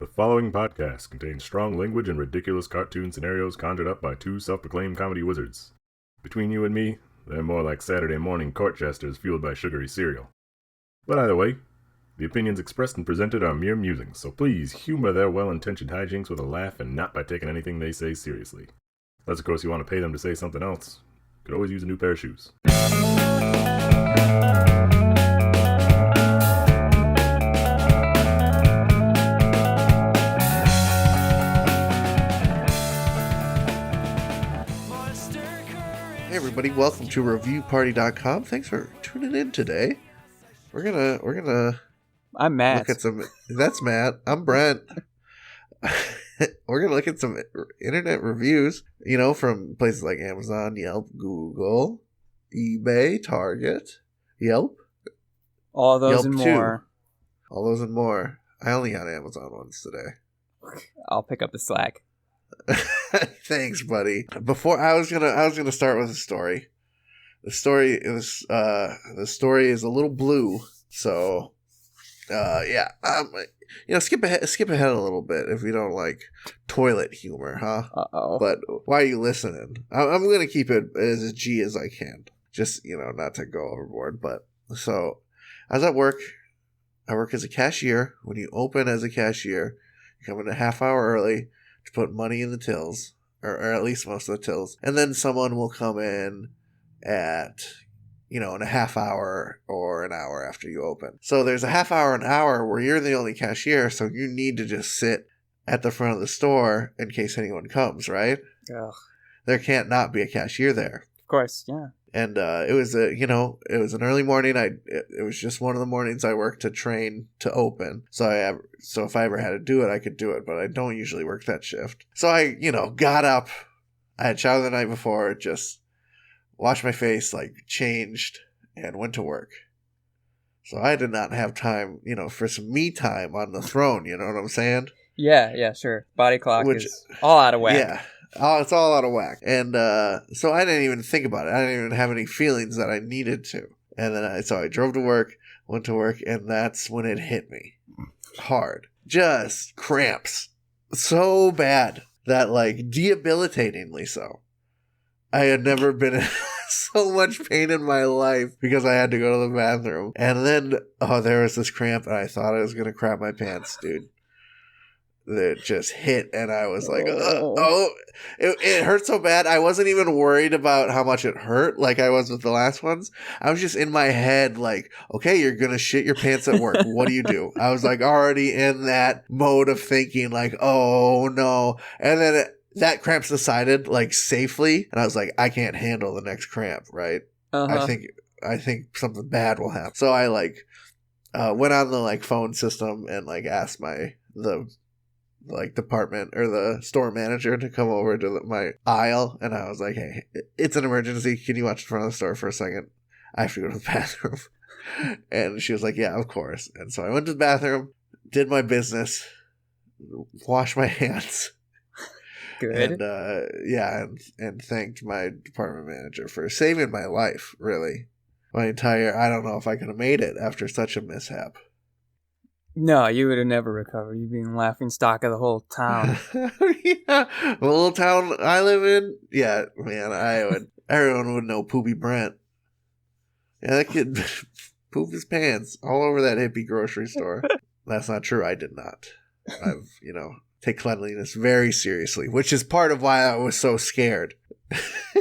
The following podcast contains strong language and ridiculous cartoon scenarios conjured up by two self-proclaimed comedy wizards. Between you and me, they're more like Saturday morning court jesters fueled by sugary cereal. But either way, the opinions expressed and presented are mere musings, so please humor their well-intentioned hijinks with a laugh and not by taking anything they say seriously. Unless, of course, you want to pay them to say something else. You could always use a new pair of shoes. Hey everybody, welcome to ReviewParty.com. Thanks for tuning in today. We're gonna I'm Matt. look at some. That's Matt. I'm Brent. We're gonna look at some internet reviews, from places like Amazon, Yelp, Google, eBay, Target, Yelp. All those Yelp and too. more. All those and more. I only got Amazon ones today. I'll pick up the slack. Thanks, buddy. Before I was gonna start with a story. The story is a little blue, so skip ahead a little bit if you don't like toilet humor, huh? Uh-oh. But why are you listening? I'm gonna keep it as G as I can, just not to go overboard. But so I was at work. I work as a cashier. When you open as a cashier, you come in a half hour early to put money in the tills, or at least most of the tills, and then someone will come in at in a half hour or an hour after you open. So there's a half hour, an hour where you're the only cashier, so you need to just sit at the front of the store in case anyone comes, right? Ugh. There can't not be a cashier there. Of course, yeah. And it was an early morning. It was just one of the mornings I worked to train to open. So if I ever had to do it, I could do it, but I don't usually work that shift. So I, got up. I had showered the night before, just washed my face, changed, and went to work. So I did not have time, for some me time on the throne. You know what I'm saying? Yeah, sure. Body clock is all out of whack. Yeah. Oh, it's all out of whack. And so I didn't even think about it. I didn't even have any feelings that I needed to. And then I drove to work, went to work, and that's when it hit me. Hard. Just cramps. So bad that, debilitatingly so. I had never been in so much pain in my life because I had to go to the bathroom. And then, there was this cramp, and I thought I was going to crap my pants, dude. That just hit, and I was like, it hurt so bad. I wasn't even worried about how much it hurt like I was with the last ones. I was just in my head like, okay, you're gonna shit your pants at work. What do you do? I was already in that mode of thinking oh no. And then that cramp subsided safely, and I was like, I can't handle the next cramp, right? Uh-huh. I think something bad will happen. So I went on the phone system and asked the department or the store manager to come over to my aisle, and I was like, hey, it's an emergency, can you watch in front of the store for a second? I have to go to the bathroom. And she was like, yeah, of course. And so I went to the bathroom, did my business, washed my hands. Good. And and thanked my department manager for saving my life, really. I don't know if I could have made it after such a mishap. No, you would have never recovered. You'd been laughing stock of the whole town. Yeah, the little town I live in. Yeah, man, everyone would know Poopy Brent. Yeah, that kid pooped his pants all over that hippie grocery store. That's not true. I did not. I've, take cleanliness very seriously, which is part of why I was so scared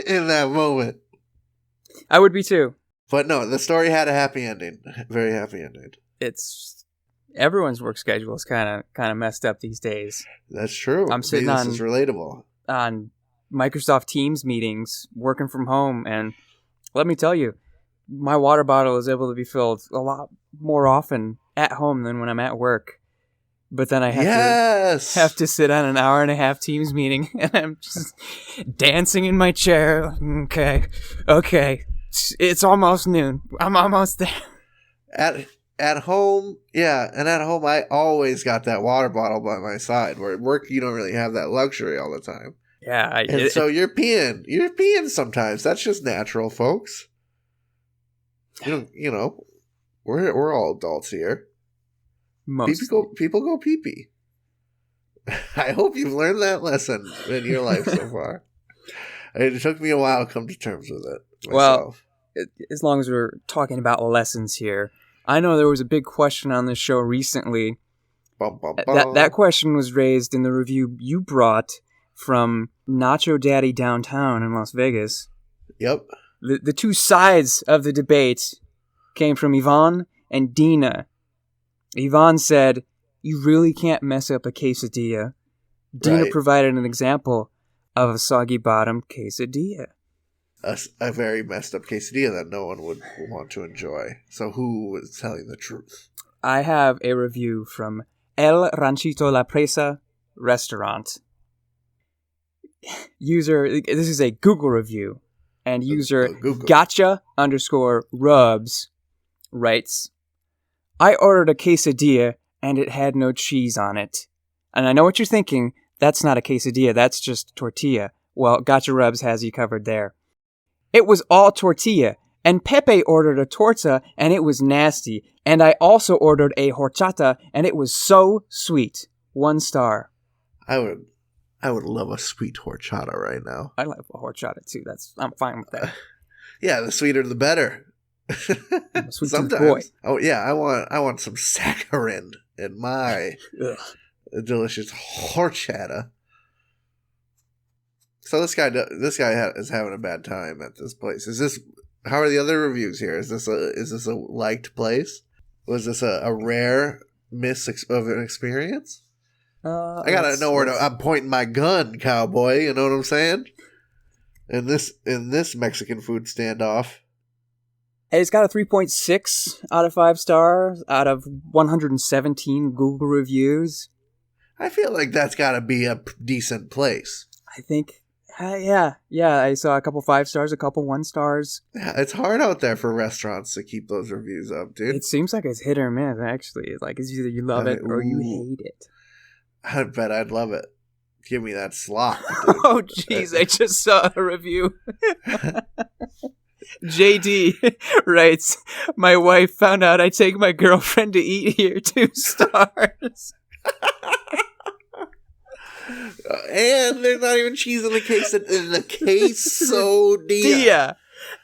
in that moment. I would be too. But no, the story had a happy ending. Very happy ending. Everyone's work schedule is kind of messed up these days. That's true. I'm sitting this is relatable. On Microsoft Teams meetings, working from home, and let me tell you, my water bottle is able to be filled a lot more often at home than when I'm at work. But then I have to sit on an hour and a half Teams meeting, and I'm just dancing in my chair. Okay, it's almost noon. I'm almost there. At home, yeah, and at home I always got that water bottle by my side. Where at work you don't really have that luxury all the time. Yeah, so you're peeing sometimes. That's just natural, folks. We're all adults here. Most people go pee-pee. I hope you've learned that lesson in your life so far. It took me a while to come to terms with it myself. Well, as long as we're talking about lessons here, I know there was a big question on this show recently. Bum, bum, bum. That question was raised in the review you brought from Nacho Daddy Downtown in Las Vegas. Yep. The two sides of the debate came from Yvonne and Dina. Yvonne said, "You really can't mess up a quesadilla." Dina Right. provided an example of a soggy-bottomed quesadilla. A very messed up quesadilla that no one would want to enjoy. So who was telling the truth? I have a review from El Ranchito La Presa restaurant. User, this is a Google review, and user Google. gotcha_rubs writes, "I ordered a quesadilla and it had no cheese on it. And I know what you're thinking, that's not a quesadilla, that's just tortilla. Well, Gotcha Rubs has you covered there. It was all tortilla, and Pepe ordered a torta and it was nasty, and I also ordered a horchata and it was so sweet. 1 star. I would love a sweet horchata right now. I like a horchata too. I'm fine with that. Yeah, the sweeter the better. I'm a sweet tooth Sometimes. boy. Oh yeah, I want some saccharin in my Ugh. delicious horchata. So this guy is having a bad time at this place. How are the other reviews here? Is this a liked place? Was this a rare miss of an experience? I gotta know where I'm pointing my gun, cowboy. You know what I'm saying? In this Mexican food standoff. It's got a 3.6 out of 5 stars out of 117 Google reviews. I feel like that's gotta be a decent place. I think, yeah. I saw a couple 5 stars, a couple 1 stars. Yeah, it's hard out there for restaurants to keep those reviews up, dude. It seems like it's hit or miss, actually. It's like it's either you love it or you hate it. I bet I'd love it. Give me that slot. Dude. Oh, jeez, I just saw a review. JD writes, "My wife found out I take my girlfriend to eat here, 2 stars." And there's not even cheese in the quesadilla. Yeah,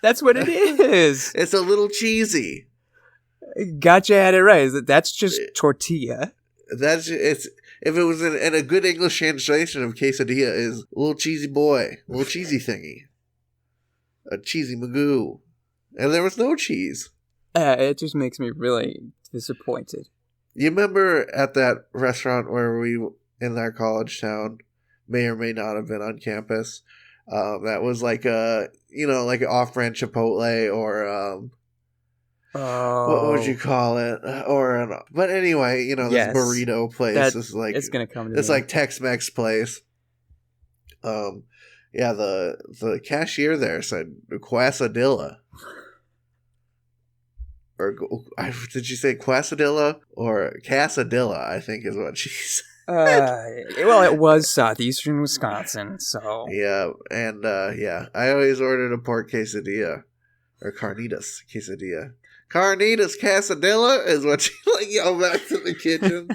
that's what it is. It's a little cheesy. Gotcha had it right. That's just tortilla. If it was in a good English translation of quesadilla is little cheesy boy, little cheesy thingy, a cheesy magoo, and there was no cheese. It just makes me really disappointed. You remember at that restaurant where we in our college town, may or may not have been on campus, that was like like an off-brand Chipotle or what would you call it? But anyway, this Yes. burrito place. This is like It's gonna come to it's me. like Tex-Mex place. Yeah, the cashier there said quesadilla. Or did she say quesadilla or casadilla? I think is what she said. Well, it was southeastern Wisconsin, so Yeah, and I always ordered a pork quesadilla or carnitas quesadilla. Carnitas quesadilla is what she yelled back to the kitchen.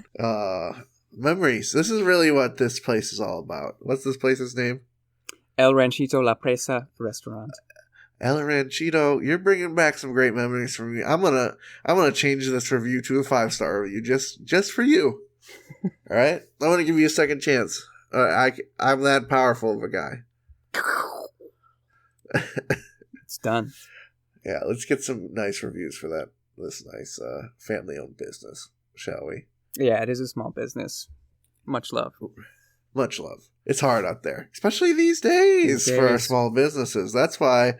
Memories. This is really what this place is all about. What's this place's name? El Ranchito La Presa restaurant. El Ranchito, you're bringing back some great memories for me. I'm gonna change this review to a 5-star review just for you. All right, I'm gonna give you a second chance. I'm that powerful of a guy. It's done. Yeah, let's get some nice reviews for this nice family-owned business, shall we? Yeah, it is a small business. Much love. Much love. It's hard out there, especially these days for our small businesses. That's why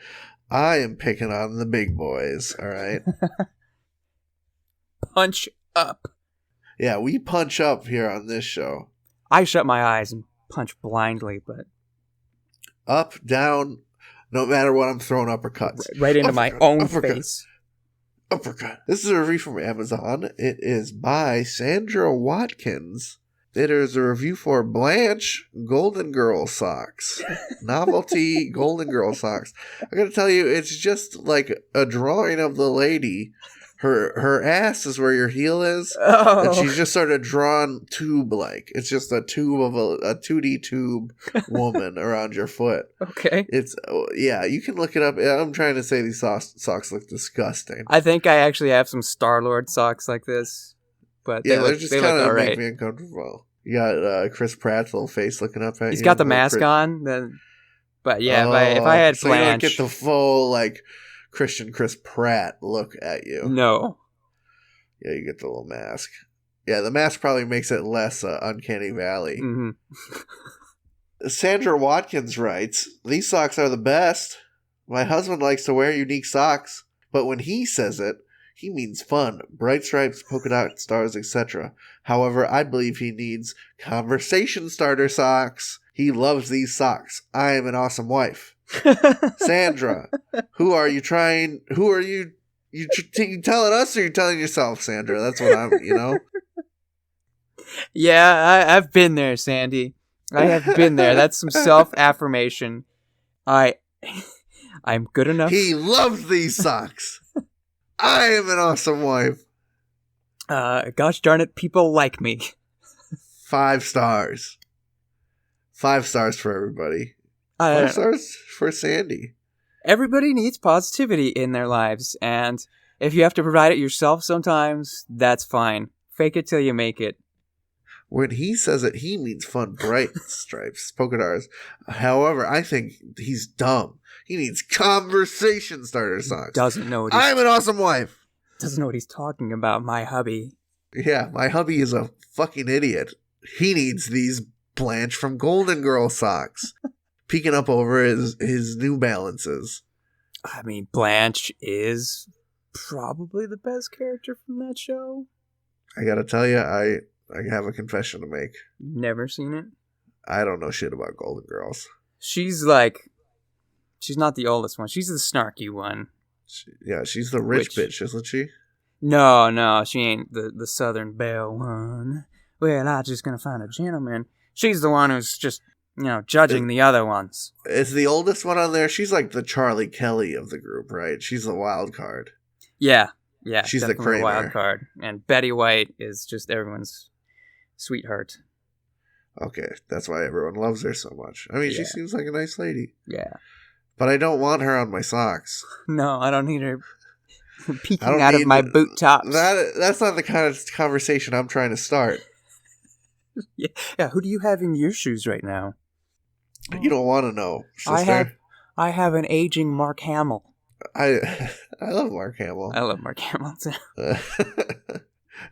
I am picking on the big boys, all right? Punch up. Yeah, we punch up here on this show. I shut my eyes and punch blindly, but Up, down, no matter what, I'm throwing uppercuts. right into my own uppercut. face. Uppercut. This is a review from Amazon. It is by Sandra Watkins. It is a review for Blanche Golden Girl socks. Novelty Golden Girl socks. I gotta tell you, it's just like a drawing of the lady Her ass is where your heel is, Oh. and she's just sort of drawn tube-like. It's just a tube of a 2D tube woman around your foot. Okay. It's you can look it up. I'm trying to say these socks look disgusting. I think I actually have some Star-Lord socks like this, but they're just they kind look of make alright. me uncomfortable. You got Chris Pratt's little face looking up at you. He's got the mask on, but yeah, if I had so you don't Blanche, get the full like Christian Chris Pratt look at you. no. Yeah, you get the little mask. Yeah, the mask probably makes it less uncanny valley. Mm-hmm. Sandra Watkins writes, "These socks are the best. My husband likes to wear unique socks, but when he says it, he means fun, bright stripes, polka dot stars, etc. However, I believe he needs conversation starter socks. He loves these socks. I am an awesome wife." Sandra, who are you telling us or you telling yourself, Sandra? That's what I'm. Yeah, I've been there, Sandy. I have been there. That's some self-affirmation. I'm good enough. He loves these socks. I am an awesome wife. Gosh darn it, people like me. 5 stars. 5 stars for everybody. 5 stars for Sandy. Everybody needs positivity in their lives, and if you have to provide it yourself sometimes, that's fine. Fake it till you make it. When he says it, he means fun, bright stripes, polka dots. However, I think he's dumb. He needs conversation starter socks. Doesn't know what I'm an awesome wife. Doesn't know what he's talking about, my hubby. Yeah, my hubby is a fucking idiot. He needs these Blanche from Golden Girl socks. Peeking up over his New Balances. I mean, Blanche is probably the best character from that show. I gotta tell you, I have a confession to make. Never seen it? I don't know shit about Golden Girls. She's not the oldest one. She's the snarky one. She's the rich bitch, isn't she? No, she ain't the Southern Belle one. Well, I'm just gonna find a gentleman. She's the one who's just, judging the other ones. Is the oldest one on there? She's like the Charlie Kelly of the group, right? She's the wild card. Yeah, she's the Kramer. Wild card. And Betty White is just everyone's sweetheart. Okay, that's why everyone loves her so much. I mean, she seems like a nice lady. Yeah. But I don't want her on my socks. No, I don't need her peeking out of my boot tops. That's not the kind of conversation I'm trying to start. Yeah, who do you have in your shoes right now? You don't want to know, sister. I have an aging Mark Hamill. I love Mark Hamill. I love Mark Hamill too.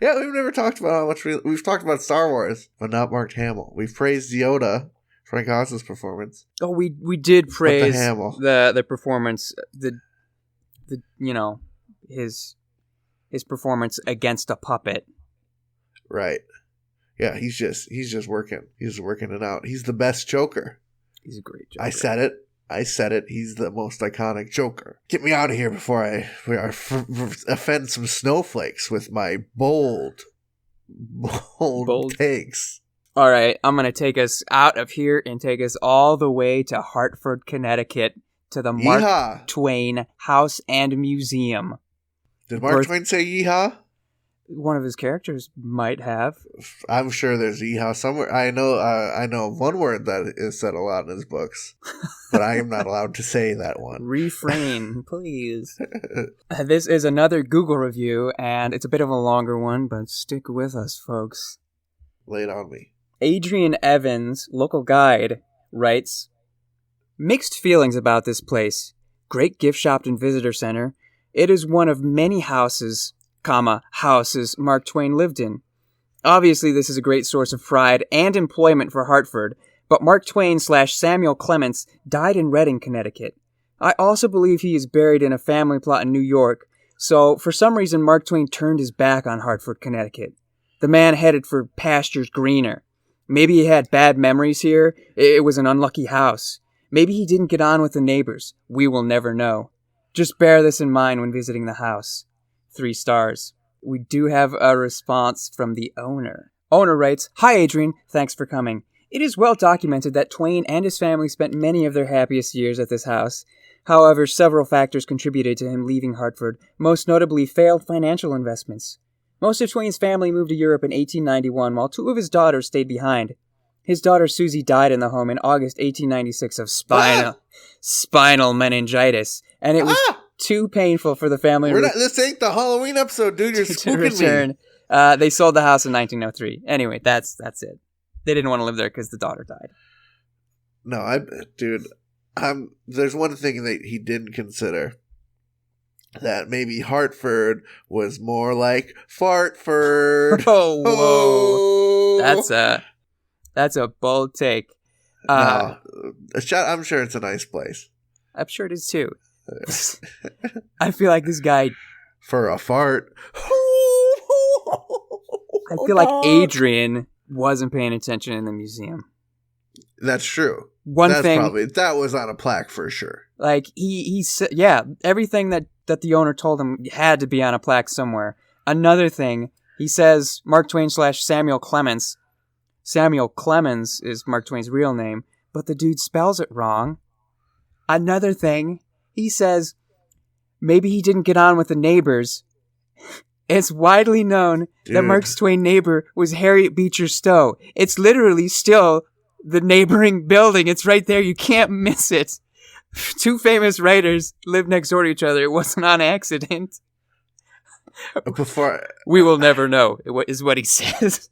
Yeah, we've never talked about how much we've talked about Star Wars, but not Mark Hamill. We've praised Yoda, Frank Oz's performance. Oh, we did praise the Hamill. the performance, his performance against a puppet. Right. Yeah, he's just working. He's working it out. He's the best Joker. He's a great Joker. I said it. He's the most iconic Joker. Get me out of here before I offend some snowflakes with my bold takes. All right, I'm going to take us out of here and take us all the way to Hartford, Connecticut, to the Mark Twain House and Museum. Did Mark Twain say yeehaw? One of his characters might have. I'm sure there's yeehaw somewhere. I know one word that is said a lot in his books, but I am not allowed to say that one. Refrain, please. This is another Google review, and it's a bit of a longer one, but stick with us, folks. Lay it on me. Adrian Evans, local guide, writes, "Mixed feelings about this place. Great gift shop and visitor center. It is one of many houses Mark Twain lived in. Obviously, this is a great source of pride and employment for Hartford, but Mark Twain / Samuel Clements died in Redding, Connecticut. I also believe he is buried in a family plot in New York, so for some reason Mark Twain turned his back on Hartford, Connecticut. The man headed for pastures greener. Maybe he had bad memories here. It was an unlucky house. Maybe he didn't get on with the neighbors. We will never know. Just bear this in mind when visiting the house." 3 stars. We do have a response from the owner. Owner writes, "Hi Adrian, thanks for coming. It is well documented that Twain and his family spent many of their happiest years at this house. However, several factors contributed to him leaving Hartford, most notably failed financial investments. Most of Twain's family moved to Europe in 1891, while 2 of his daughters stayed behind. His daughter Susie died in the home in August 1896 of spinal meningitis, and it was too painful for the family This ain't the Halloween episode, dude. You're spooking return. me. They sold the house in 1903. Anyway, that's it. They didn't want to live there because the daughter died. No, there's one thing that he didn't consider. That maybe Hartford was more like Fartford. Oh, whoa. That's a bold take. No, I'm sure it's a nice place. I'm sure it is too. I feel like this guy... For a fart. I feel like Adrian wasn't paying attention in the museum. That's true. That was on a plaque for sure. Like, he said, everything that the owner told him had to be on a plaque somewhere. Another thing, he says Mark Twain / Samuel Clemens. Samuel Clemens is Mark Twain's real name, but the dude spells it wrong. Another thing, he says maybe he didn't get on with the neighbors. It's widely known that Mark Twain's neighbor was Harriet Beecher Stowe. It's literally still the neighboring building. It's right there. You can't miss it. 2 famous writers live next door to each other. It wasn't on accident. We will never know, is what he says.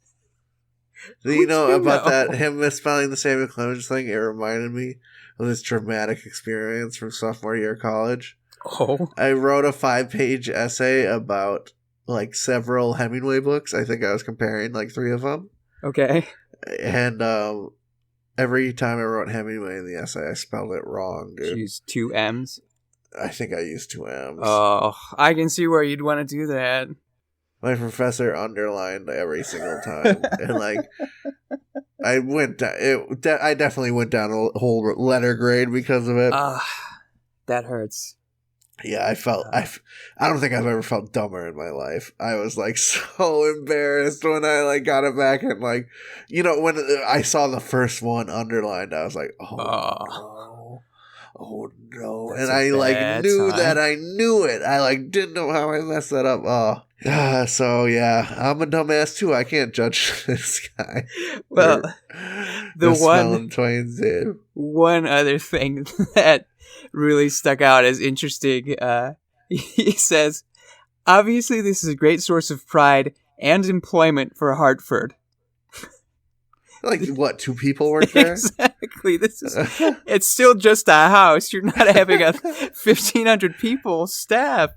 Do you know about that, him misspelling the Samuel Clemens thing? It reminded me of this dramatic experience from sophomore year of college. Oh. I wrote a 5-page essay about, like, several Hemingway books. I think I was comparing, like, 3 of them. Okay. And every time I wrote Hemingway in the essay, I spelled it wrong, dude. You used 2 M's? I think I used 2 M's. Oh, I can see where you'd want to do that. My professor underlined every single time, and like, I definitely went down a whole letter grade because of it. That hurts. Yeah, I don't think I've ever felt dumber in my life. I was like so embarrassed when I like got it back, and like, you know, when I saw the first one underlined, I was like, oh no, and I like knew that I knew it. I like didn't know how I messed that up. So yeah, I'm a dumbass too. I can't judge this guy. Well, one other thing that really stuck out as interesting, he says, obviously this is a great source of pride and employment for Hartford. Like, what, 2 people work there? Exactly. It's still just a house. You're not having a 1,500 people staff.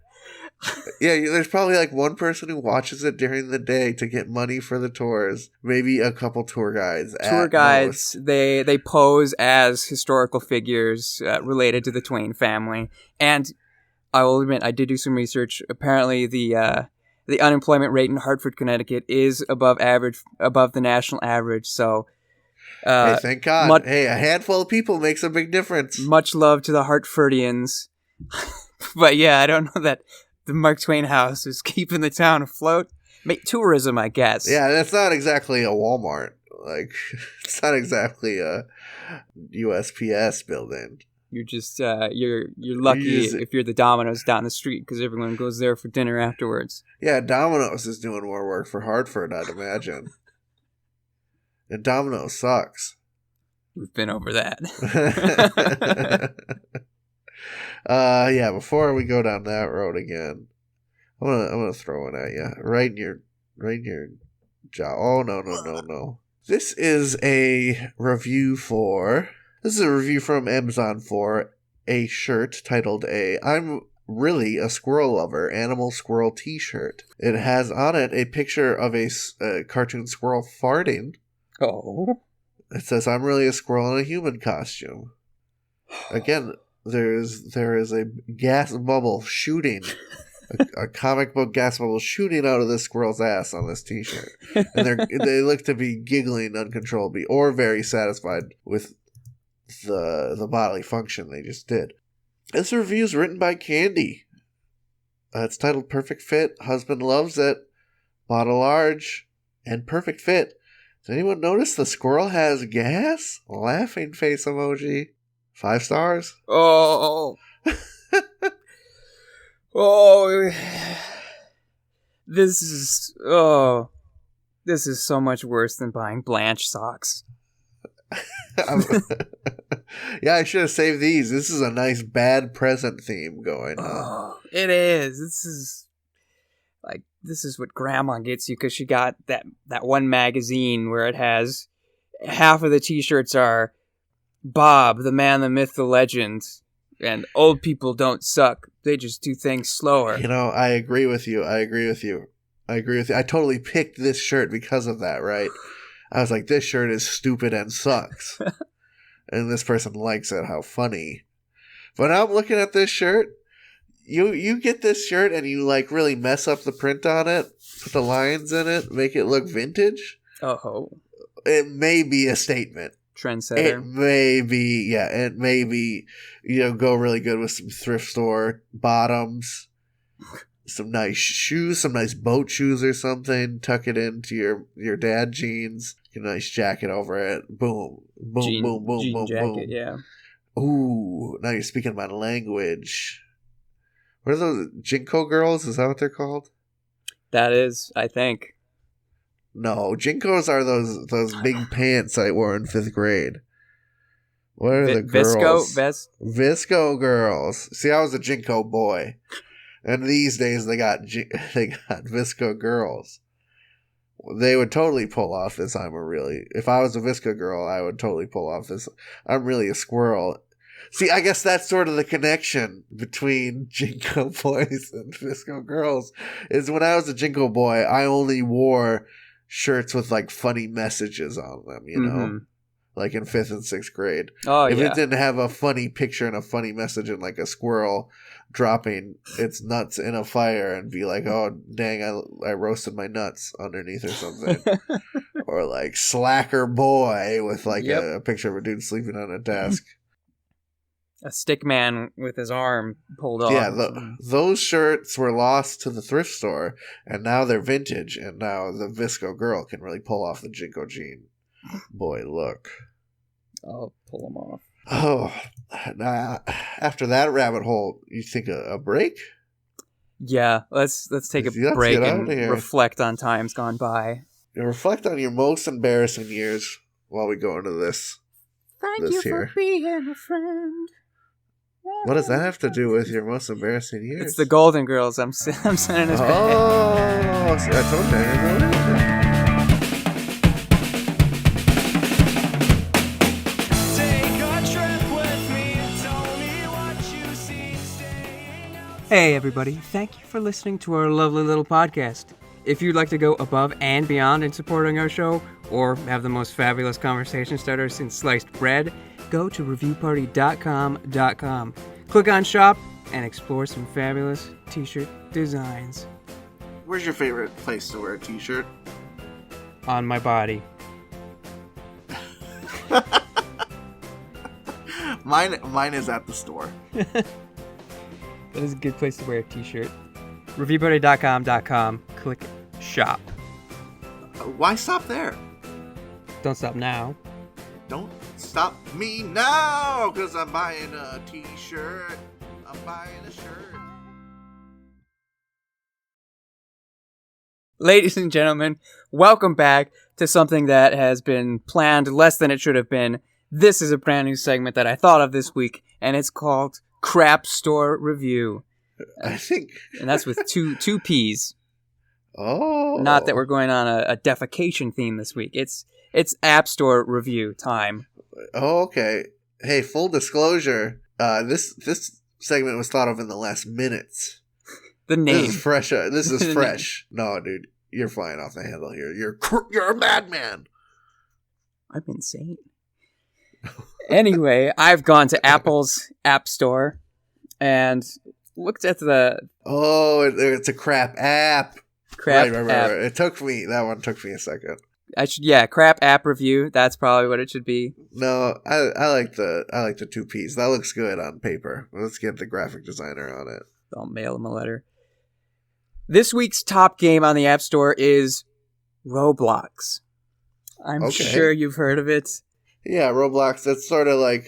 Yeah, there's probably like one person who watches it during the day to get money for the tours. Maybe a couple tour guides. They pose as historical figures related to the Twain family. And I will admit, I did do some research. Apparently, the unemployment rate in Hartford, Connecticut is above the national average. So, hey, thank God. A handful of people makes a big difference. Much love to the Hartfordians. But yeah, I don't know that the Mark Twain house is keeping the town afloat. Tourism, I guess. Yeah, that's not exactly a Walmart. Like, it's not exactly a USPS building. You're just you're lucky if you're the Domino's down the street because everyone goes there for dinner afterwards. Yeah, Domino's is doing more work for Hartford, I'd imagine. And Domino's sucks. We've been over that. Yeah, before we go down that road again, I'm gonna throw one at you. Right in your jaw. Oh no. This is a review from Amazon for a shirt titled I'm Really a Squirrel Lover Animal Squirrel T-shirt. It has on it a picture of a cartoon squirrel farting. Oh. It says, I'm really a squirrel in a human costume. Again, there is a gas bubble shooting, a comic book gas bubble shooting out of this squirrel's ass on this T-shirt. And they look to be giggling uncontrollably or very satisfied with the bodily function they just did. This review is written by Candy. It's titled Perfect Fit. Husband loves it. Bought a large and perfect fit. Does anyone notice the squirrel has gas? Laughing face emoji. 5 stars. Oh. Oh, this is so much worse than buying Blanche socks. Yeah, I should have saved these. This is a nice bad present theme going on. Oh, it is. This is what Grandma gets you because she got that one magazine where it has half of the T-shirts are Bob, the man, the myth, the legend, and old people don't suck. They just do things slower. You know, I agree with you. I totally picked this shirt because of that, right? I was like, this shirt is stupid and sucks. And this person likes it. How funny. But now I'm looking at this shirt. You get this shirt and you like really mess up the print on it, put the lines in it, make it look vintage. Oh. It may be a statement. Trendsetter. It may be, go really good with some thrift store bottoms, some nice shoes, some nice boat shoes or something. Tuck it into your dad jeans. Get a nice jacket over it. Boom, boom, boom, boom, jean boom, jacket, boom. Yeah. Ooh, now you're speaking my language. What are those JNCO girls? Is that what they're called? That is, I think. No, JNCOs are those big pants I wore in 5th grade. What are the girls? VSCO girls. See, I was a JNCO boy, and these days they got VSCO girls. They would totally pull off this. If I was a VSCO girl, I would totally pull off this. I'm really a squirrel. See, I guess that's sort of the connection between JNCO boys and VSCO girls. Is when I was a JNCO boy, I only wore shirts with like funny messages on them, Mm-hmm. like in 5th and 6th grade. Oh, if yeah. it didn't have a funny picture and a funny message and like a squirrel dropping its nuts in a fire and be like, oh dang, I roasted my nuts underneath or something. Or like slacker boy with like a picture of a dude sleeping on a desk. A stick man with his arm pulled off. Yeah, those shirts were lost to the thrift store, and now they're vintage, and now the VSCO girl can really pull off the JNCO jean boy look. I'll pull them off. Oh, now, after that rabbit hole, you think a break? Yeah, let's take a break and reflect on times gone by. And reflect on your most embarrassing years while we go into this. Thank you for being a friend. What does that have to do with your most embarrassing years? It's the Golden Girls. I'm sending us back. Oh, see, I told you. Hey everybody, thank you for listening to our lovely little podcast. If you'd like to go above and beyond in supporting our show, or have the most fabulous conversation starter since sliced bread, go to reviewparty.com. Click on shop and explore some fabulous t-shirt designs. Where's your favorite place to wear a t-shirt? On my body. Mine is at the store. That is a good place to wear a t-shirt. Reviewparty.com. Click shop. Why stop there? Don't stop now. Don't stop me now, because I'm buying a t-shirt. I'm buying a shirt. Ladies and gentlemen, welcome back to something that has been planned less than it should have been. This is a brand new segment that I thought of this week, and it's called Crapp Store Review. I think. And that's with two P's. Oh. Not that we're going on a defecation theme this week. It's App Store Review time. Oh, okay. Hey, full disclosure, this segment was thought of in the last minutes. The name. This is fresh. This is fresh. No, dude, you're flying off the handle here. You're a madman. I'm insane. Anyway, I've gone to Apple's App Store and looked at the... Oh, it's a Crapp app. Crapp right. app. That one took me a second. Crapp app review. That's probably what it should be. No, I like the 2 Ps. That looks good on paper. Let's get the graphic designer on it. I'll mail him a letter. This week's top game on the App Store is Roblox. I'm sure you've heard of it. Yeah, Roblox. It's sort of like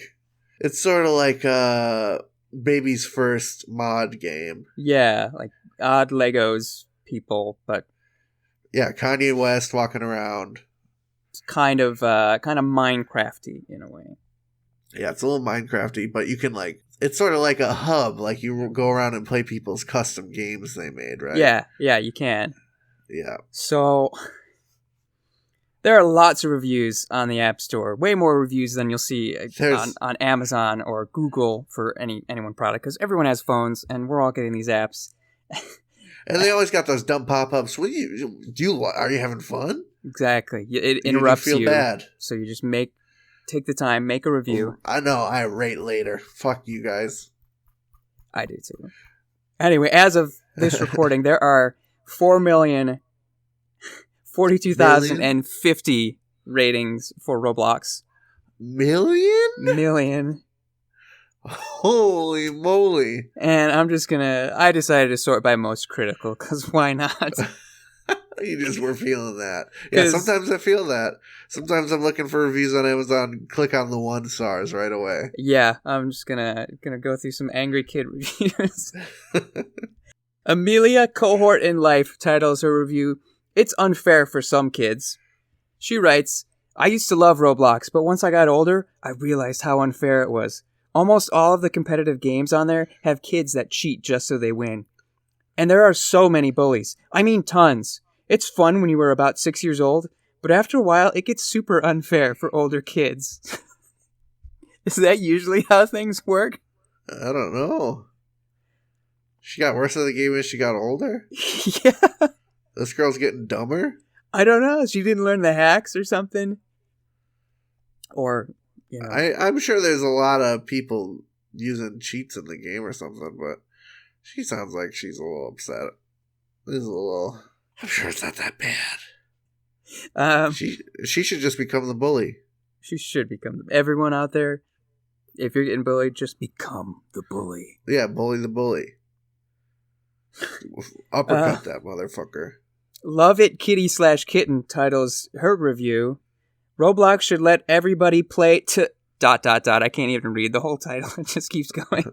baby's first mod game. Yeah, like odd Legos people, but Yeah, Kanye West walking around. it's kind of Minecrafty in a way. Yeah, it's a little Minecrafty, but you can like, it's sort of like a hub. Like you go around and play people's custom games they made, right? Yeah, you can. Yeah. So there are lots of reviews on the App Store. Way more reviews than you'll see on Amazon or Google for any one product, because everyone has phones and we're all getting these apps. And they always got those dumb pop-ups. Are you having fun? Exactly. It interrupts you. You feel bad. So you just take the time, make a review. I know. I rate later. Fuck you guys. I do too. Anyway, as of this recording, there are 4,042,050 ratings for Roblox. Million? Holy moly. And I decided to sort by most critical, because why not? You just were feeling that. Yeah, sometimes I feel that. Sometimes I'm looking for reviews on Amazon, click on the 1 stars right away. Yeah, I'm just gonna go through some angry kid reviews. Amelia Cohort in Life titles her review, "It's unfair for some kids." She writes, "I used to love Roblox, but once I got older, I realized how unfair it was. Almost all of the competitive games on there have kids that cheat just so they win. And there are so many bullies. I mean tons. It's fun when you were about 6 years old, but after a while, it gets super unfair for older kids." Is that usually how things work? I don't know. She got worse at the game as she got older? Yeah. This girl's getting dumber? I don't know. She didn't learn the hacks or something. Or, you know. I'm sure there's a lot of people using cheats in the game or something, but she sounds like she's a little upset. I'm sure it's not that bad. She should just become the bully. She should become everyone out there. If you're getting bullied, just become the bully. Yeah, bully the bully. Uppercut that motherfucker. Love It Kitty/Kitten titles her review, "Roblox should let everybody play to ... I can't even read the whole title. It just keeps going."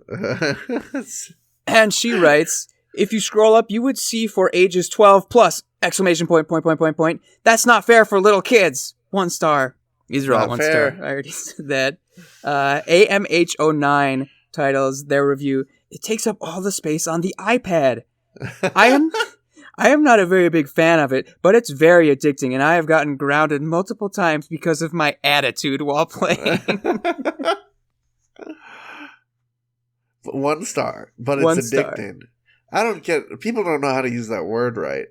And she writes, "If you scroll up, you would see for ages 12 plus, ! That's not fair for little kids. 1 star. These are all 1 star. I already said that. AMH09 titles their review, "It takes up all the space on the iPad. I am not a very big fan of it, but it's very addicting, and I have gotten grounded multiple times because of my attitude while playing." 1 star, but it's 1 star. addicting. I don't get. People don't know how to use that word right.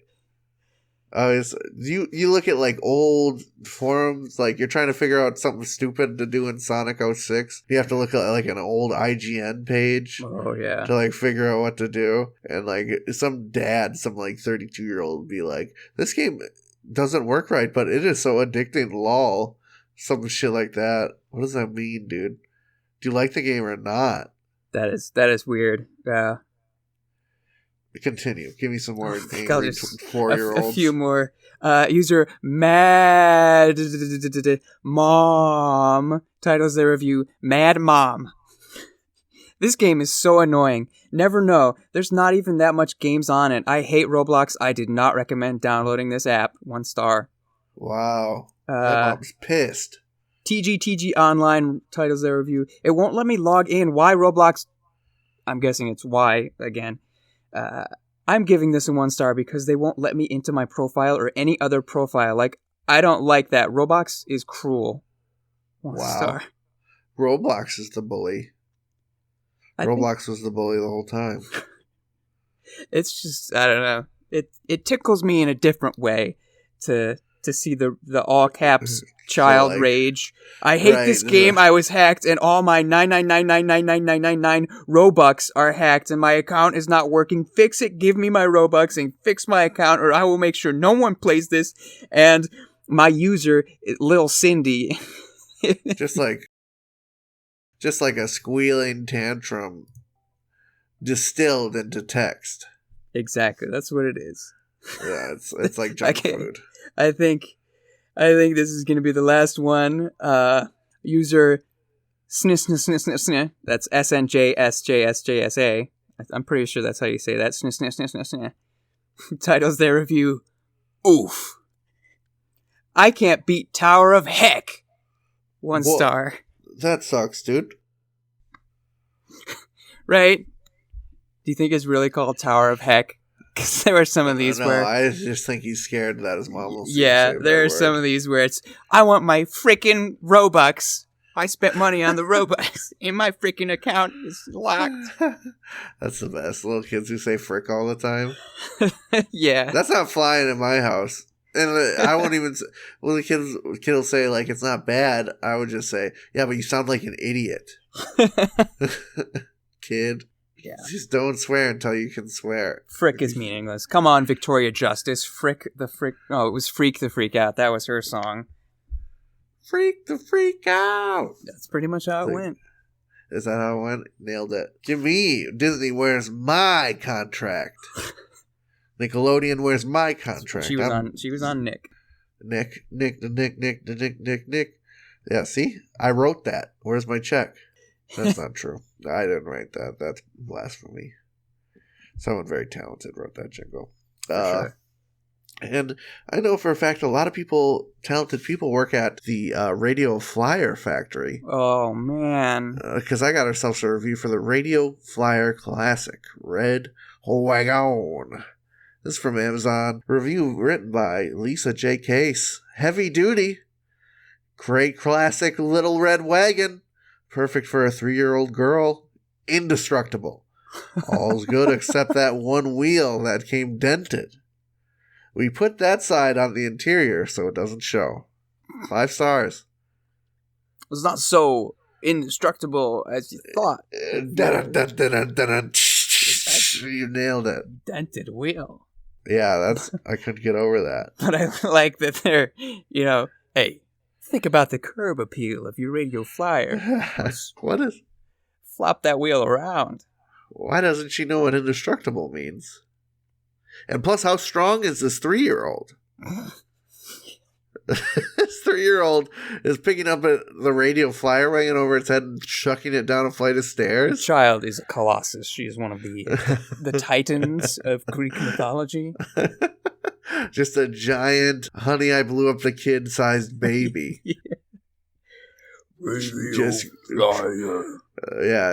You look at like old forums, like you're trying to figure out something stupid to do in Sonic 06. You have to look at like an old IGN page. Oh yeah. To like figure out what to do, and like some like 32-year-old would be like, "This game doesn't work right, but it is so addicting." Lol, some shit like that. What does that mean, dude? Do you like the game or not? That is weird. Yeah. Continue. Give me some more angry 4-year-olds. a A few more. User Mad Mom titles their review, "Mad Mom. This game is so annoying. Never know. There's not even that much games on it. I hate Roblox. I did not recommend downloading this app. 1 star." Wow. My mom's pissed. TGTG Online titles their review, "It won't let me log in. Why Roblox?" I'm guessing it's why again. "I'm giving this a 1 star because they won't let me into my profile or any other profile. Like, I don't like that. Roblox is cruel." 1 star. Roblox is the bully. Roblox was the bully the whole time. It's just, I don't know. It tickles me in a different way to see the all caps child rage. "I hate this game. I was hacked, and all my 999999999 Robux are hacked, and my account is not working. Fix it. Give me my Robux and fix my account, or I will make sure no one plays this. And my user, Lil Cindy." just like a squealing tantrum distilled into text. Exactly. That's what it is. Yeah, it's like junk food. I think this is going to be the last one. User SNSNSNSNSNA. That's SNJSJSJSA. I'm pretty sure that's how you say that. SNSNSNSNA. Titles their review, Oof. I can't beat Tower of Heck. 1 star. That sucks, dude. Right? Do you think it's really called Tower of Heck? Because there are some of these where... I just think he's scared that his mom will see Yeah, him say there that are some word. of these where it's, I want my freaking Robux. I spent money on the Robux. And my freaking account is locked. That's the best. Little kids who say frick all the time. Yeah. That's not flying in my house. And I won't even... When the kid will say, like, it's not bad, I would just say, yeah, but you sound like an idiot. Kid. Yeah. Just don't swear until you can swear. Frick is meaningless. Come on, Victoria Justice. Frick the frick... Oh, it was Freak the Freak Out. That was her song. Freak the freak out. That's pretty much how it went. Is that how it went? Nailed it. Give me Disney wears my contract. Nickelodeon wears my contract. She was on Nick. Nick. Yeah, see? I wrote that. Where's my check? That's not true. I didn't write that. That's blasphemy. Someone very talented wrote that jingle. Sure. And I know for a fact a lot of talented people work at the Radio Flyer factory. Oh, man. Because I got ourselves a review for the Radio Flyer Classic Red Wagon. This is from Amazon. Review written by Lisa J. Case. Heavy duty. Great classic little red wagon. Perfect for a 3-year-old girl. Indestructible. All's good except that one wheel that came dented. We put that side on the interior so it doesn't show. 5 stars. It's not so indestructible as you thought. You nailed it. Dented wheel. Yeah, I couldn't get over that. But I like that they're, hey, think about the curb appeal of your Radio Flyer. What is... Flop that wheel around. Why doesn't she know what indestructible means? And plus, how strong is this 3-year-old? This 3-year-old is picking up the Radio Flyer wagon over its head and chucking it down a flight of The stairs. child is a colossus. She is one of the titans of Greek mythology. Just a giant, honey, I blew up the kid-sized baby. Just,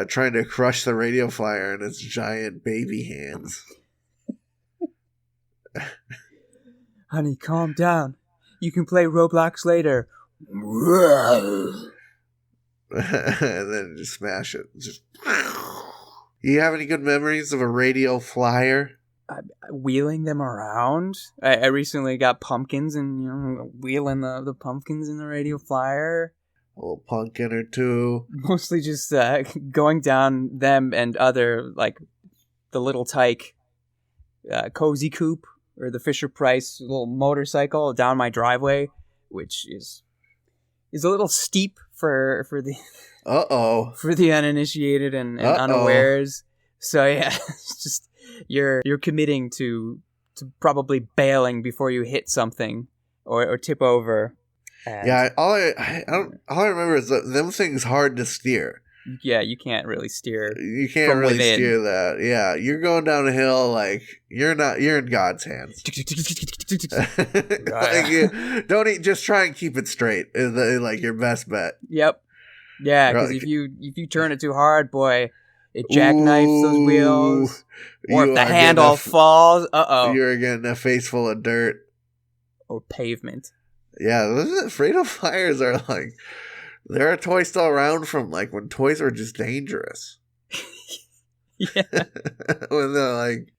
trying to crush the Radio Flyer in its giant baby hands. Honey, calm down. You can play Roblox later. And then just smash it. You have any good memories of a Radio Flyer? Wheeling them around. I recently got pumpkins and wheeling the pumpkins in the Radio Flyer. A little pumpkin or two. Mostly just going down them and other, like the Little Tyke Cozy Coupe or the Fisher Price little motorcycle down my driveway, which is a little steep for the for the uninitiated and unawares. So yeah, it's just you're committing to probably bailing before you hit something or tip over. And yeah, all I remember is that them things hard to steer. Yeah, you can't really steer. You can't really steer that. Yeah, you're going down a hill like you're in God's hands. Like just try and keep it straight. Is like your best bet. Yep. Yeah, because if you turn it too hard, boy, it jackknifes those wheels. Or if the handle falls, you're getting a face full of dirt or pavement. Yeah, those Fredo Flyers are like, they're a toy still around from like when toys were just dangerous. Yeah. When they're like,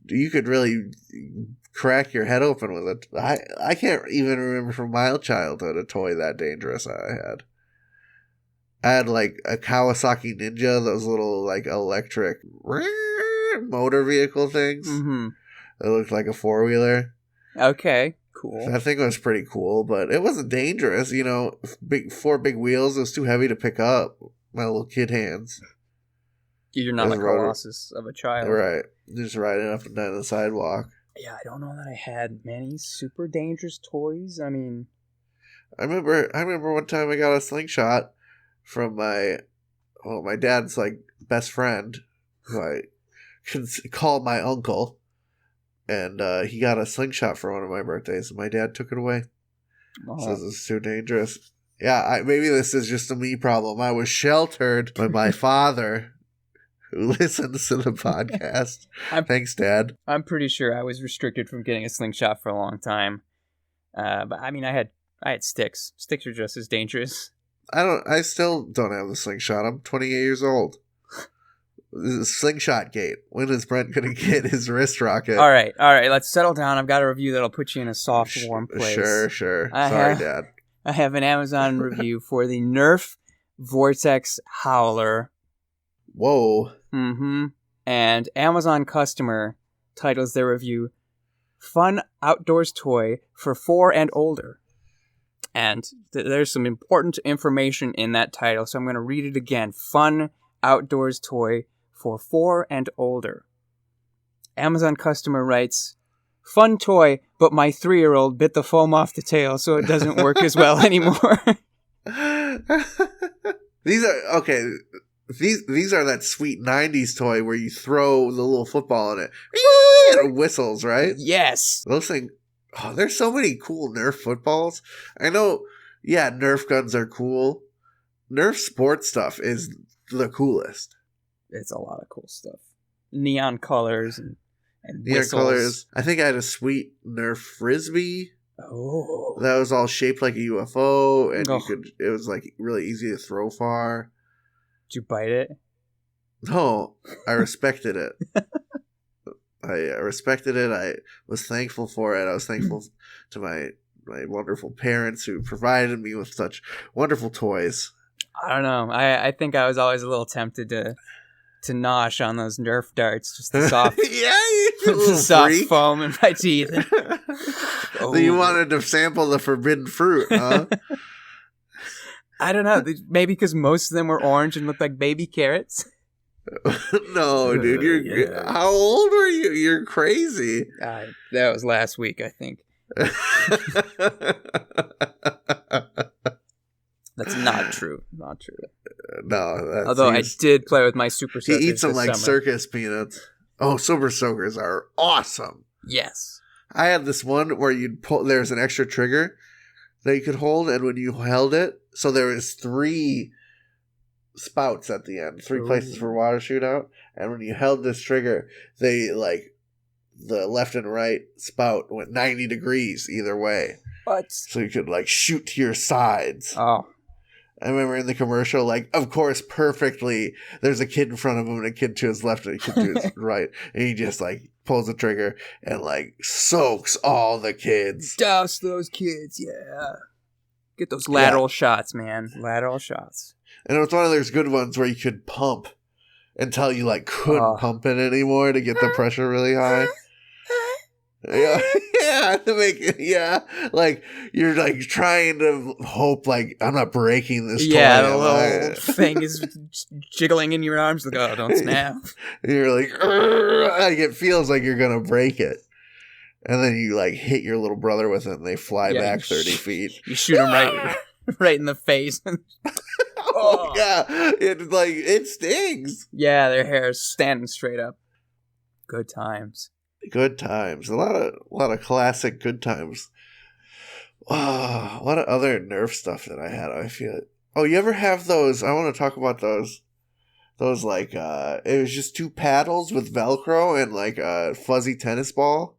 you could really crack your head open with it. I can't even remember from my childhood a toy that dangerous I had. I had like a Kawasaki Ninja, those little like electric motor vehicle things. Mm-hmm. It looked like a 4-wheeler. Okay. Cool. That thing was pretty cool, but it wasn't dangerous. 4 big wheels. It was too heavy to pick up. My little kid hands. You're not a colossus of a child. Right. Just riding up and down the sidewalk. Yeah, I don't know that I had many super dangerous toys. I mean... I remember one time I got a slingshot, from my dad's like best friend, who I can call my uncle, and he got a slingshot for one of my birthdays, and my dad took it away. Oh. Says it's too dangerous. Yeah, maybe this is just a me problem. I was sheltered by my father, who listens to the podcast. Thanks, Dad. I'm pretty sure I was restricted from getting a slingshot for a long time. But I mean, I had sticks. Sticks are just as dangerous. I still don't have the slingshot. I'm 28 years old. This is Slingshot Gate. When is Brent going to get his wrist rocket? All right. Let's settle down. I've got a review that'll put you in a soft, warm place. Sure. Sorry, Dad. I have an Amazon review for the Nerf Vortex Howler. Whoa. Mm-hmm. And Amazon customer titles their review, Fun Outdoors Toy for 4 and Older. And there's some important information in that title, so I'm going to read it again. Fun Outdoors Toy for 4 and Older. Amazon customer writes, fun toy, but my 3-year-old bit the foam off the tail, so it doesn't work as well anymore. These are that sweet 90s toy where you throw the little football in it. And it whistles, right? Yes. Those things, there's so many cool Nerf footballs. I know, yeah, Nerf guns are cool. Nerf sports stuff is the coolest. It's a lot of cool stuff. Neon colors and neon whistles. Colors. I think I had a sweet Nerf frisbee. Oh. That was all shaped like a UFO, and it was like really easy to throw far. Did you bite it? No, I respected it. I respected it. I was thankful for it. I was thankful to my wonderful parents who provided me with such wonderful toys. I don't know. I think I was always a little tempted to nosh on those Nerf darts, just the soft, the soft foam in my teeth. So you wanted to sample the forbidden fruit, huh? I don't know. Maybe because most of them were orange and looked like baby carrots. No, dude. How old were you? You're crazy. That was last week, I think. That's not true. Not true. No. Although I did play with my Super Soakers. He eats them like summer. circus peanuts. Oh, Super Soakers are awesome. Yes. I had this one where you'd pull. There's an extra trigger that you could hold, and when you held it, so there was 3 spouts at the end, 3 places for water shoot out, and when you held this trigger, they the left and right spout went 90 degrees either way. What? So you could shoot to your sides. Oh. I remember in the commercial, of course, perfectly, there's a kid in front of him and a kid to his left and a kid to his right. And he just, pulls the trigger and, soaks all the kids. Douse those kids, yeah. Get those lateral shots, man. Lateral shots. And it was one of those good ones where you could pump until you, couldn't pump it anymore to get the pressure really high. Yeah, to make it, you're trying to hope I'm not breaking this toy. Yeah, the little thing is jiggling in your arms oh, don't snap. You're it feels like you're gonna break it. And then you hit your little brother with it and they fly back 30 feet. You shoot him right in the face. Oh yeah. It stings. Yeah, their hair is standing straight up. Good times. Good times. A lot of classic good times. Oh, a lot of other Nerf stuff that I had. I feel it. Oh, you ever have those? I want to talk about those. Those it was just 2 paddles with Velcro and a fuzzy tennis ball.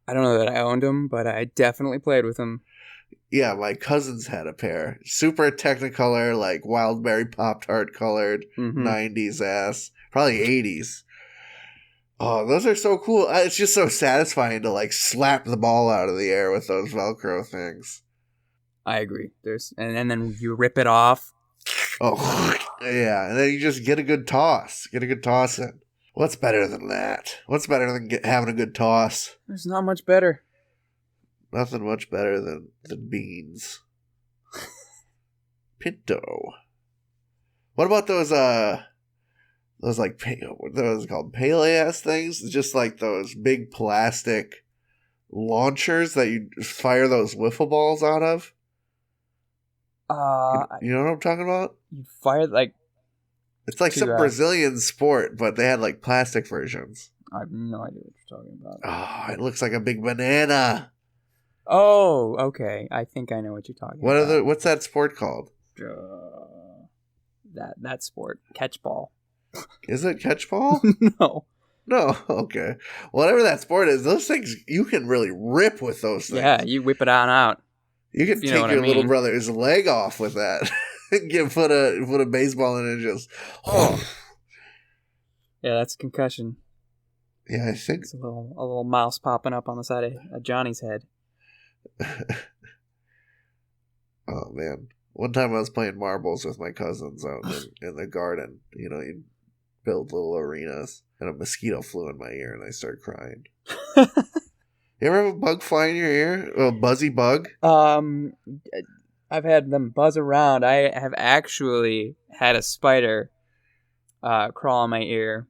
I don't know that I owned them, but I definitely played with them. Yeah, my cousins had a pair. Super Technicolor, Wildberry Pop-Tart colored, 90s ass. Probably 80s. Oh, those are so cool. It's just so satisfying to slap the ball out of the air with those Velcro things. I agree. And then you rip it off. Oh, yeah. And then you just get a good toss. Get a good toss in. What's better than that? What's better than having a good toss? There's not much better. Nothing much better than beans. Pinto. What about those what are those called? Pele-ass things? Just those big plastic launchers that you fire those wiffle balls out of? You know what I'm talking about? You fire like It's like some Brazilian sport, but they had like plastic versions. I have no idea what you're talking about. Oh, it looks like a big banana. Oh, okay. I think I know what you're talking about. What's that sport called? That sport, catchball. Is it catchball? No. No, okay. Whatever that sport is, those things, you can really rip with those things. Yeah, you whip it on out. You can take your little brother's leg off with that. put a baseball in it and just... Oh. Yeah, that's a concussion. Yeah, I think... It's a little mouse popping up on the side of Johnny's head. Oh, man. One time I was playing marbles with my cousins out in the garden. You know, you'd build little arenas, and a mosquito flew in my ear, and I started crying. You ever have a bug fly in your ear? A buzzy bug? I've had them buzz around. I have actually had a spider crawl in my ear.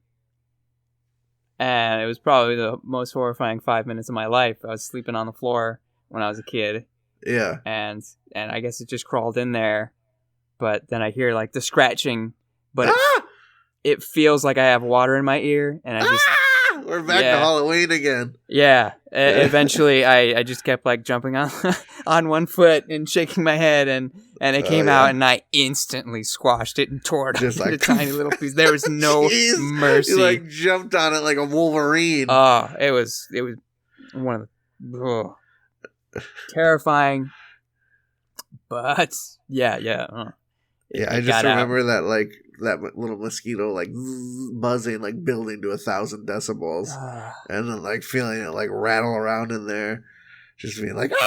And it was probably the most horrifying 5 minutes of my life. I was sleeping on the floor when I was a kid. Yeah. And I guess it just crawled in there. But then I hear like the scratching. But it feels like I have water in my ear. And I just... We're back to Halloween again. Yeah. Eventually, I just kept like jumping on one foot and shaking my head. And it came out and I instantly squashed it and tore it just into tiny little pieces. There was no mercy. You like jumped on it like a Wolverine. Oh, it was one of the terrifying. But yeah. I just remember that like that little mosquito like buzzing, like building to 1,000 decibels, and then like feeling it like rattle around in there, just being like like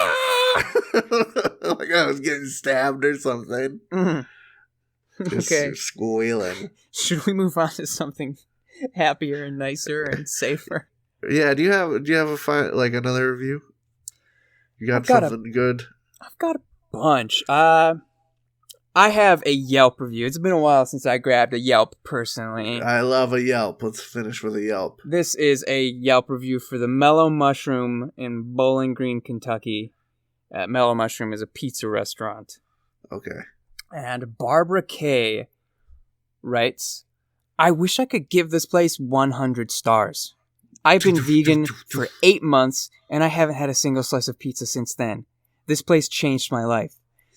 I was getting stabbed or something. Mm-hmm. Just squealing. Should we move on to something happier and nicer and safer? Yeah. Do you have another review? You got something good? I've got a bunch. I have a Yelp review. It's been a while since I grabbed a Yelp personally. I love a Yelp. Let's finish with a Yelp. This is a Yelp review for the Mellow Mushroom in Bowling Green, Kentucky. Mellow Mushroom is a pizza restaurant. Okay. And Barbara K writes, I wish I could give this place 100 stars. I've been vegan for 8 months, and I haven't had a single slice of pizza since then. This place changed my life.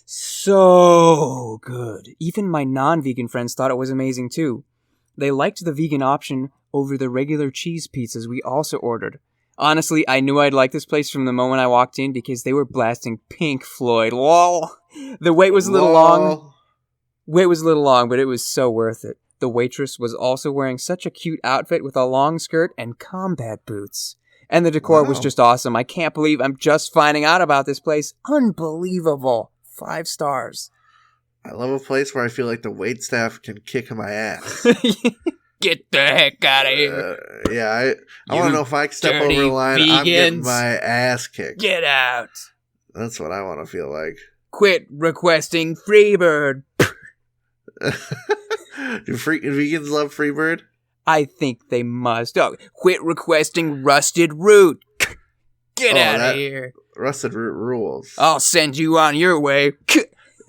So good. Even my non-vegan friends thought it was amazing too. They liked the vegan option over the regular cheese pizzas we also ordered. Honestly, I knew I'd like this place from the moment I walked in because they were blasting Pink Floyd. Lol. The wait was a little long. But it was so worth it. The waitress was also wearing such a cute outfit with a long skirt and combat boots. And the decor was just awesome. I can't believe I'm just finding out about this place. Unbelievable. 5 stars. I love a place where I feel like the waitstaff can kick my ass. Get the heck out of here. I want to know if I step over the line, vegans. I'm getting my ass kicked. Get out. That's what I want to feel like. Quit requesting Freebird. Do vegans love Freebird? I think they must. Oh, quit requesting Rusted Root. Get out of here. Rusted Root rules. I'll send you on your way.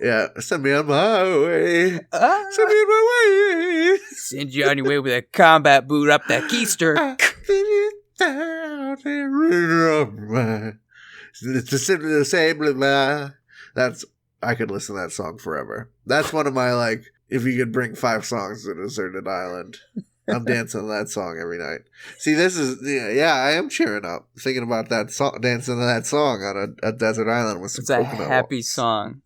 Yeah, send me on my way. Send me on my way. Send you on your way with a combat boot up that keister. It's simply the same. I could listen to that song forever. That's one of my, like, if you could bring 5 songs to a deserted island. I'm dancing to that song every night. See, this is, I am cheering up. Thinking about that song, dancing to that song on a desert island with some coconut. It's a happy song.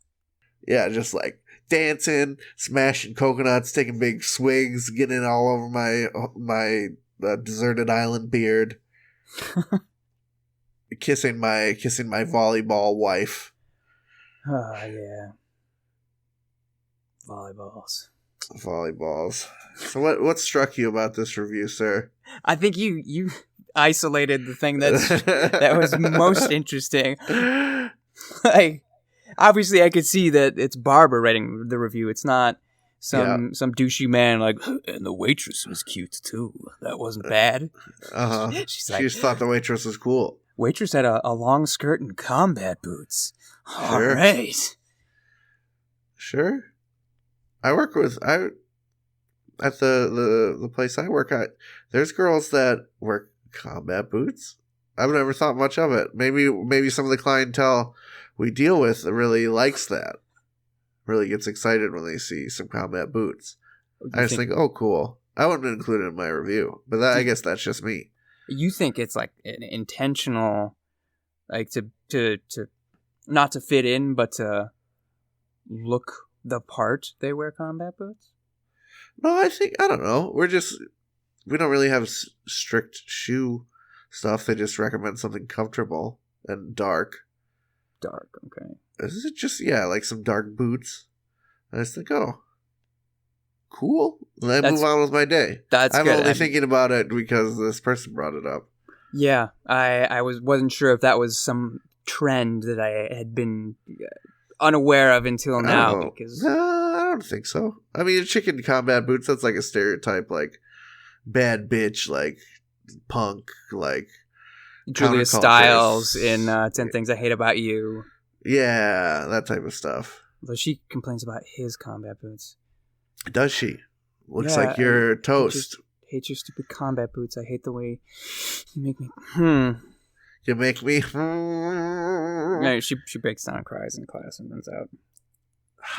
Yeah, just like dancing, smashing coconuts, taking big swigs, getting it all over my deserted island beard. kissing my volleyball wife. Oh, yeah. Volleyballs. So what struck you about this review, sir? I think you isolated the thing that was most interesting. Like, obviously, I could see that it's Barbara writing the review. It's not some douchey man like, and the waitress was cute too. That wasn't bad. She's like, she just thought the waitress was cool. Waitress had a long skirt and combat boots. Sure. All right. Sure. at the place I work at. There's girls that wear combat boots. I've never thought much of it. Maybe some of the clientele we deal with really likes that. Really gets excited when they see some combat boots. I just think, oh, cool. I wouldn't include it in my review, but I guess that's just me. You think it's like an intentional, like to not to fit in, but to look the part they wear combat boots? No, I don't know. We don't really have strict shoe stuff. They just recommend something comfortable and dark. Dark, okay. Is it just, like some dark boots? I just think, oh, cool. And I move on with my day. I'm only thinking about it because this person brought it up. Yeah, I wasn't sure if that was some trend that I had been unaware of until now. Because I don't think so. I mean, chicken combat boots, that's like a stereotype, like bad bitch, like punk, like Julia Stiles in 10 Things I Hate About You. Yeah, that type of stuff. Though she complains about his combat boots. Does she? Looks like you're toast. I hate your stupid combat boots. I hate the way you make me. You make me. Yeah, she breaks down and cries in class and runs out.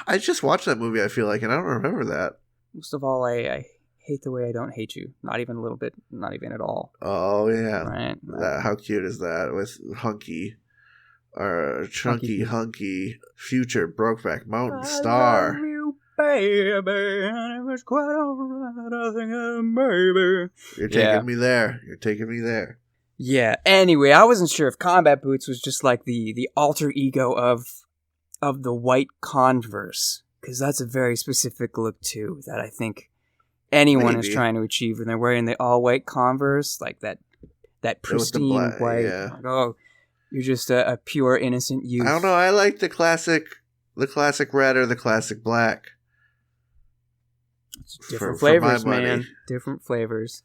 I just watched that movie, I feel like, and I don't remember that. Most of all, I hate the way I don't hate you. Not even a little bit. Not even at all. Oh, yeah. Right. How cute is that with Hunky? Or Hunky Future Brokeback Mountain Star. I love you, baby, and it was quite alright. I think baby. You're taking me there. You're taking me there. Yeah. Anyway, I wasn't sure if combat boots was just like the alter ego of the white Converse, because that's a very specific look too that I think anyone is trying to achieve when they're wearing the all white Converse, like that pristine white. Yeah. Like, oh, you're just a pure innocent youth. I don't know. I like the classic red or the classic black. It's different flavors, man. Different flavors.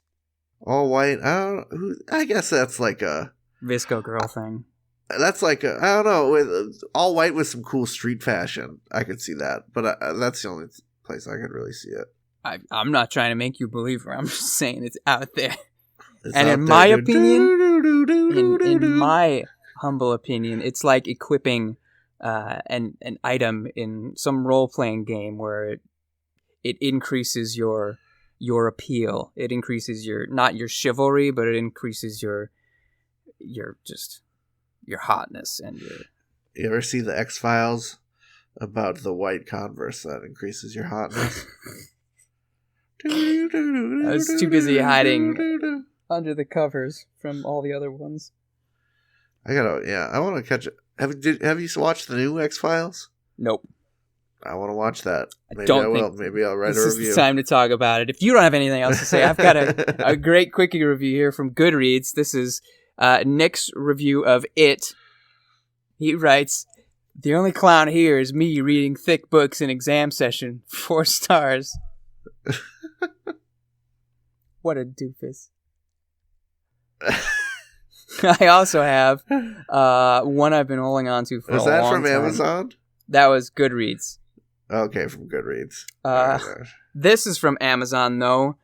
All white. I guess that's like a VSCO girl thing. That's like I don't know. With all white with some cool street fashion, I could see that. But that's the only place I could really see it. I'm not trying to make you believe her. I'm just saying it's out there. In my opinion, in my humble opinion, it's like equipping an item in some role-playing game where it increases your appeal. It increases not your chivalry, but it increases your hotness and your. You ever see the X-Files about the white Converse that increases your hotness? I was too busy hiding under the covers from all the other ones. I want to catch it. Have you watched the new X-Files? Nope. I want to watch that. Maybe I will. Maybe I'll write a review. This is the time to talk about it. If you don't have anything else to say, I've got a great quickie review here from Goodreads. This is Nick's review of It. He writes, "The only clown here is me reading thick books in exam session. 4 stars. What a doofus." I also have one I've been holding on to for a long time. Was that from Amazon? That was Goodreads. Okay, from Goodreads. This is from Amazon, though,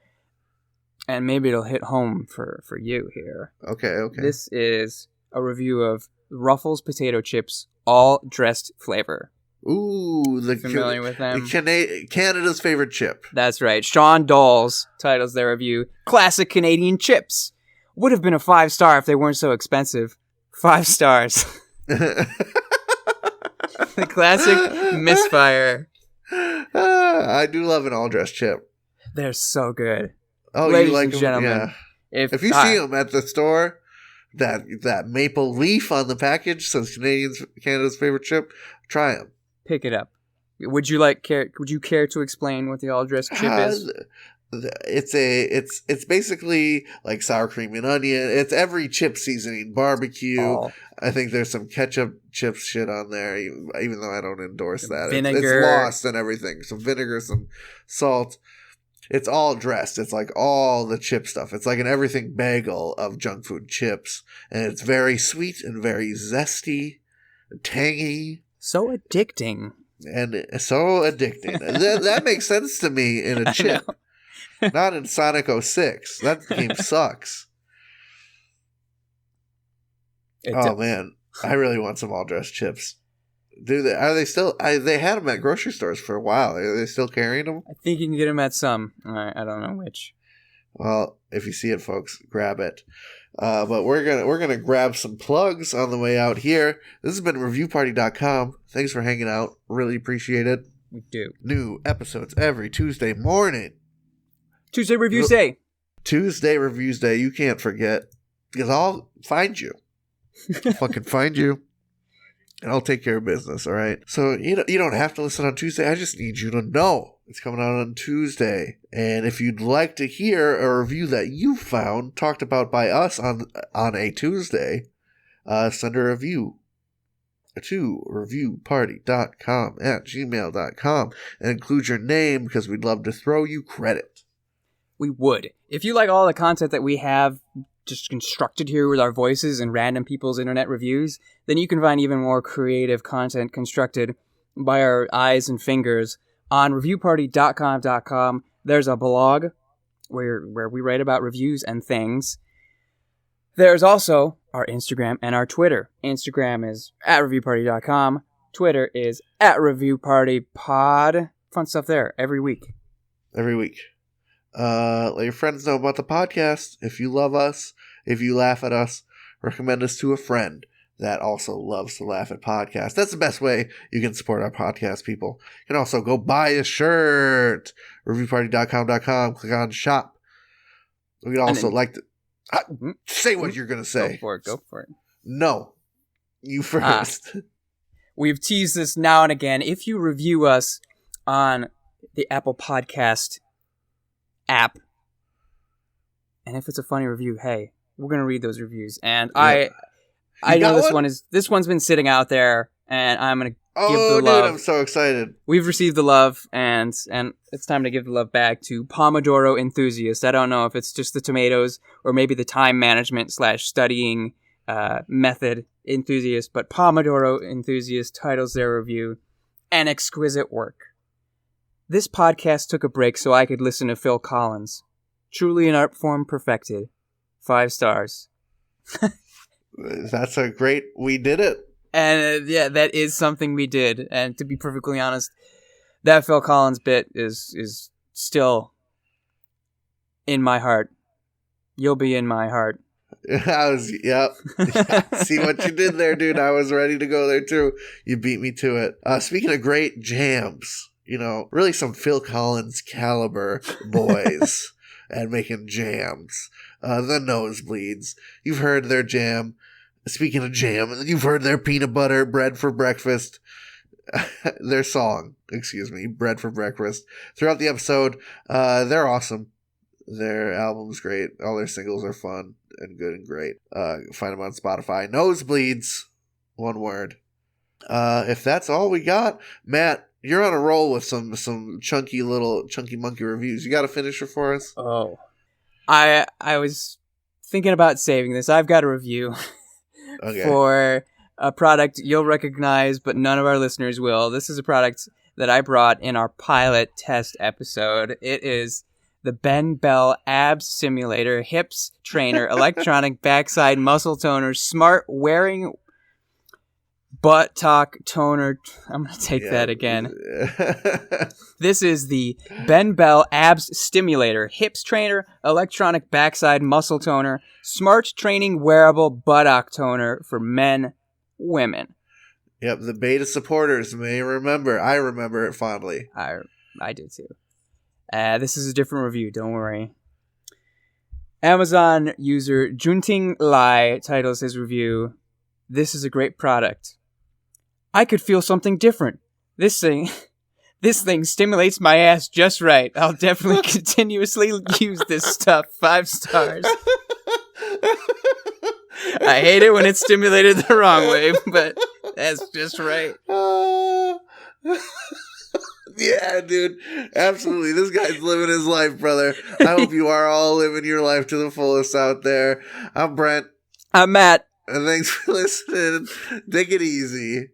and maybe it'll hit home for you here. Okay. This is a review of Ruffles potato chips, all dressed flavor. Ooh, familiar with them? Canada's favorite chip. That's right. Sean Dawes titles their review, "Classic Canadian Chips. Would have been a 5-star if they weren't so expensive. 5 stars." The classic misfire. I do love an all-dressed chip. They're so good. Oh, ladies you like and them? gentlemen. Yeah. If you see them at the store, that maple leaf on the package says Canada's favorite chip, try them. Pick it up. Would you care to explain what the all-dressed chip is? It's basically like sour cream and onion. It's every chip seasoning, barbecue. Oh. I think there's some ketchup chips shit on there, even though I don't endorse that. Vinegar. It's lost and everything. Some vinegar, some salt. It's all dressed. It's like all the chip stuff. It's like an everything bagel of junk food chips. And it's very sweet and very zesty, tangy. So addicting. And it's so addicting. That makes sense to me in a chip. Not in Sonic 06. That game sucks. Man. I really want some all-dress chips. Are they still... they had them at grocery stores for a while. Are they still carrying them? I think you can get them at some. I don't know which. Well, if you see it, folks, grab it. But we're gonna grab some plugs on the way out here. This has been ReviewParty.com. Thanks for hanging out. Really appreciate it. We do. New episodes every Tuesday morning. Tuesday Reviews Day. Tuesday Reviews Day. You can't forget. Because I'll find you. I'll fucking find you. And I'll take care of business, all right? So you don't have to listen on Tuesday. I just need you to know it's coming out on Tuesday. And if you'd like to hear a review that you found talked about by us on a Tuesday, send a review to reviewparty.com@gmail.com and include your name because we'd love to throw you credit. We would. If you like all the content that we have just constructed here with our voices and random people's internet reviews, then you can find even more creative content constructed by our eyes and fingers on reviewparty.com. There's a blog where we write about reviews and things. There's also our Instagram and our Twitter. Instagram is @reviewparty.com. Twitter is @reviewpartypod. Fun stuff there every week. Every week. Let your friends know about the podcast. If you love us, if you laugh at us, recommend us to a friend that also loves to laugh at podcasts. That's the best way you can support our podcast, people. You can also go buy a shirt. Reviewparty.com. Click on shop. We'd also like to... say what you're going to say. Go for it. No. You first. We've teased this now and again. If you review us on the Apple Podcast app, and if it's a funny review, hey, we're going to read those reviews. And I know this one's been sitting out there, and I'm going to give the love. Dude, I'm so excited. We've received the love, and it's time to give the love back to Pomodoro Enthusiast. I don't know if it's just the tomatoes or maybe the time management / studying method enthusiast, but Pomodoro Enthusiast titles their review An Exquisite Work. This podcast took a break so I could listen to Phil Collins. Truly an art form perfected. 5 stars. That's a great... We did it. And yeah, that is something we did. And to be perfectly honest, that Phil Collins bit is still in my heart. You'll be in my heart. Yep. See what you did there, dude. I was ready to go there too. You beat me to it. Speaking of great jams, really some Phil Collins caliber boys and making jams. The Nosebleeds. You've heard their jam. Speaking of jam, you've heard their peanut butter bread for breakfast. Their song, bread for breakfast. Throughout the episode, they're awesome. Their album's great. All their singles are fun and good and great. Find them on Spotify. Nosebleeds, one word. If that's all we got, Matt, you're on a roll with some chunky monkey reviews. You got a finisher for us? Oh, I was thinking about saving this. I've got a review for a product you'll recognize, but none of our listeners will. This is a product that I brought in our pilot test episode. It is the Ben Bell Abs Simulator Hips Trainer Electronic Backside Muscle Toner Smart Wearing Buttock Toner. I'm going to take that again. This is the Ben Bell Abs Stimulator Hips Trainer Electronic Backside Muscle Toner Smart Training Wearable Buttock Toner for men, women. Yep, the beta supporters may remember. I remember it fondly. I do too. This is a different review, don't worry. Amazon user Junting Lai titles his review, "This is a great product. I could feel something different. This thing stimulates my ass just right. I'll definitely continuously use this stuff. 5 stars. I hate it when it's stimulated the wrong way, but that's just right." Yeah, dude. Absolutely. This guy's living his life, brother. I hope you are all living your life to the fullest out there. I'm Brent. I'm Matt. And thanks for listening. Take it easy.